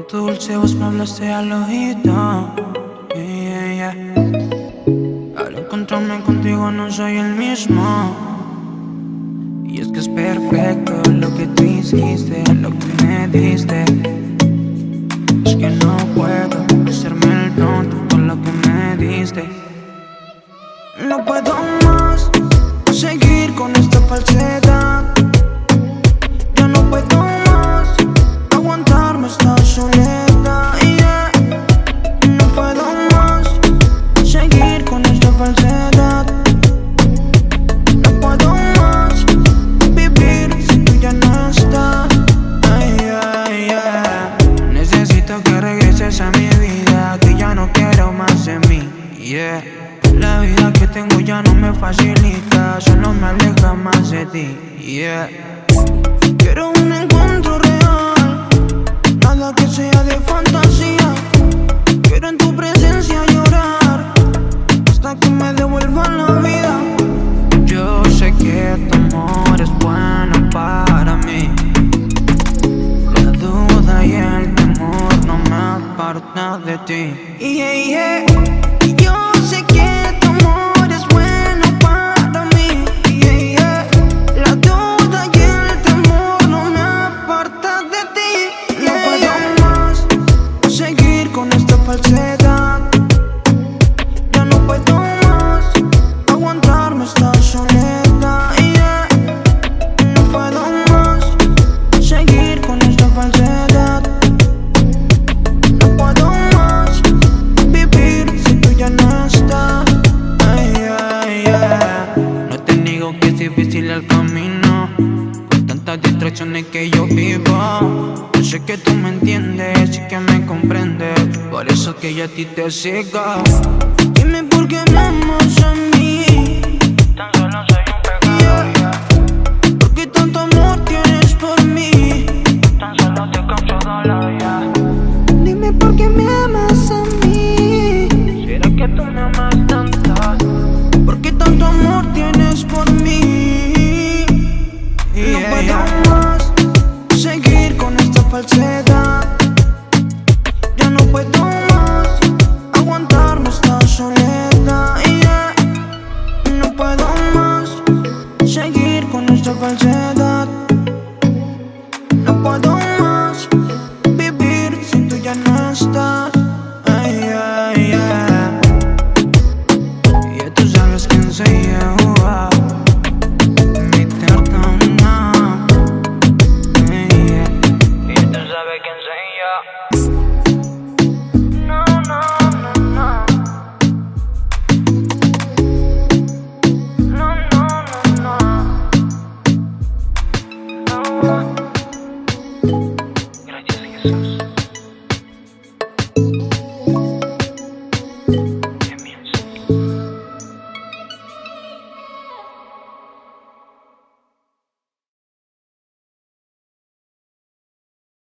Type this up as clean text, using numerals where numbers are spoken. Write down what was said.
tu dulce voz me hablaste al oído. Yeah, yeah. Al encontrarme contigo no soy el mismo. Y es que es perfecto lo que tú hiciste, lo que me diste. Es que no puedo hacerme el tonto con lo que me diste. No puedo más seguir con esta falsedad. Ya no puedo más aguantarme esta soledad, yeah. No puedo más seguir con esta falsedad. No puedo más vivir si tú ya no estás. Ay, ay, yeah. Necesito que regreses a mi vida, que ya no quiero más de mí, yeah. La vida que tengo ya no me facilita, solo me aleja más de ti, yeah. Quiero un encuentro real, nada que sea de fantasía. Quiero en tu presencia llorar, hasta que me devuelvan la vida. Yo sé que tu amor es bueno para mí. La duda y el temor no me apartan de ti, yeah, yeah. Yo sé que tu amor es bueno para mí, yeah, yeah. La duda y el temor no me apartan de ti, yeah, no puedo más seguir con esta falsedad. Ya no puedo más aguantarme esta soledad, yeah. No puedo más seguir con esta falsedad. No puedo más vivir si tú ya no estás. Ay, ay, yeah. No te niego que es difícil el camino, con tantas distracciones que yo vivo. Yo sé que tú me entiendes y que me comprendes, por eso que yo a ti te sigo. Dime por qué me amas a mí. Tan solo soy un pecado, yeah. ¿Por qué tanto amor tienes por mí? Tan solo te causo dolor, yeah. Dime por qué me amas a mí. ¿Será que tú me amas tanto? ¿Por qué tanto amor tienes por mí? Yeah, no puedo más seguir con esta falsedad. Ya no puedo más aguantarme esta soledad, yeah. No puedo más seguir con esta falsedad.